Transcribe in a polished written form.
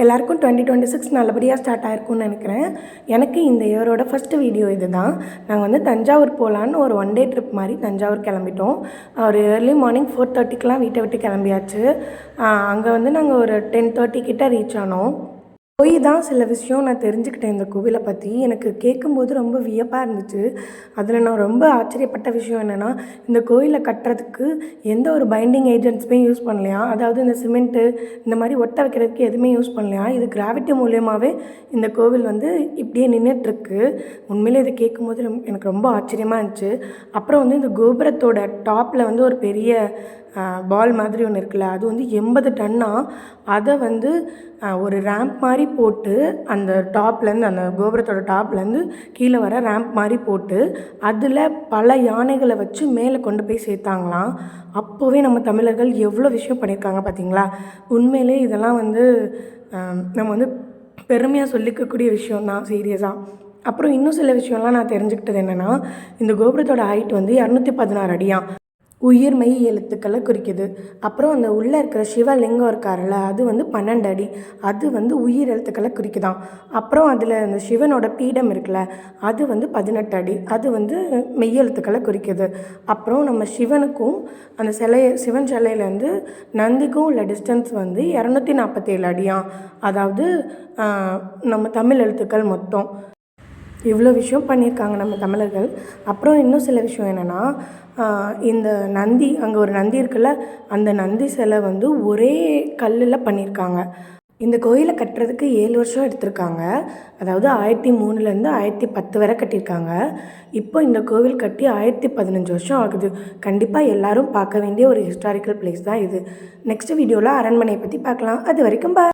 எல்லாருக்கும் 2026 நல்லபடியாக ஸ்டார்ட் ஆயிருக்கும்னு நினைக்கிறேன். எனக்கு இந்த இயரோட ஃபஸ்ட்டு வீடியோ இது தான். நாங்கள் வந்து தஞ்சாவூர் போகலான்னு ஒரு 1 டே ட்ரிப் மாதிரி தஞ்சாவூர் கிளம்பிட்டோம். ஒரு ஏர்லி மார்னிங் 4:30க்கெலாம் வீட்டை விட்டு கிளம்பியாச்சு. அங்கே வந்து நாங்கள் ஒரு 10:30 கிட்ட ரீச் ஆனோம். போய் தான் சில விஷயம் நான் தெரிஞ்சுக்கிட்டேன் இந்த கோவிலை பற்றி. எனக்கு கேட்கும்போது ரொம்ப வியப்பாக இருந்துச்சு. அதில் நான் ரொம்ப ஆச்சரியப்பட்ட விஷயம் என்னென்னா, இந்த கோயிலை கட்டுறதுக்கு எந்த ஒரு பைண்டிங் ஏஜென்ட்ஸுமே யூஸ் பண்ணலையா. அதாவது இந்த சிமெண்ட்டு இந்த மாதிரி ஒட்ட வைக்கிறதுக்கு எதுவுமே யூஸ் பண்ணலையா. இது கிராவிட்டி மூலியமாகவே இந்த கோவில் வந்து இப்படியே நின்றுட்டுருக்கு. உண்மையிலே இதை கேட்கும்போது எனக்கு ரொம்ப ஆச்சரியமாக இருந்துச்சு. அப்புறம் வந்து இந்த கோபுரத்தோட டாப்பில் வந்து ஒரு பெரிய பால் மாதிரி ஒன்று இருக்குல்ல, அது வந்து 80 டன்னா. அதை வந்து ஒரு ரேம்ப் மாதிரி போட்டு அந்த டாப்லேருந்து, அந்த கோபுரத்தோட டாப்லேருந்து கீழே வர ரேம்ப் மாதிரி போட்டு அதில் பல யானைகளை வச்சு மேலே கொண்டு போய் சேர்த்தாங்களாம். அப்போவே நம்ம தமிழர்கள் எவ்வளோ விஷயம் பண்ணியிருக்காங்க பார்த்தீங்களா. உண்மையிலே இதெல்லாம் வந்து நம்ம வந்து பெருமையாக சொல்லிக்கக்கூடிய விஷயந்தான் சீரியஸாக. அப்புறம் இன்னும் சில விஷயம்லாம் நான் தெரிஞ்சுக்கிட்டது என்னென்னா, இந்த கோபுரத்தோட ஹைட் வந்து 216 அடியாம். உயிர் மெய் எழுத்துக்களை குறிக்குது. அப்புறம் அந்த உள்ளே இருக்கிற சிவலிங்கம் இருக்கார்ல, அது வந்து 12 அடி. அது வந்து உயிர் எழுத்துக்களை குறிக்குதாம். அப்புறம் அதில் அந்த சிவனோட பீடம் இருக்குல்ல, அது வந்து 18 அடி. அது வந்து மெய் எழுத்துக்களை குறிக்குது. அப்புறம் நம்ம சிவனுக்கும் அந்த சிவன் சிலையிலேருந்து நந்திக்கும் உள்ள டிஸ்டன்ஸ் வந்து 247 அடியாம். அதாவது நம்ம தமிழ் எழுத்துக்கள் மொத்தம். இவ்வளோ விஷயம் பண்ணியிருக்காங்க நம்ம தமிழர்கள். அப்புறம் இன்னும் சில விஷயம் என்னென்னா, இந்த நந்தி, அங்கே ஒரு நந்தி இருக்குல்ல, அந்த நந்தி சிலை வந்து ஒரே கல்லில் பண்ணியிருக்காங்க. இந்த கோயிலை கட்டுறதுக்கு 7 வருஷம் எடுத்திருக்காங்க. அதாவது 1003லேருந்து 1010 வரை கட்டியிருக்காங்க. இப்போ இந்த கோவில் கட்டி 1015 வருஷம் ஆகுது. கண்டிப்பாக எல்லோரும் பார்க்க வேண்டிய ஒரு ஹிஸ்டாரிக்கல் பிளேஸ் தான் இது. நெக்ஸ்ட் வீடியோவில் அரண்மனையை பற்றி பார்க்கலாம். அது வரைக்கும்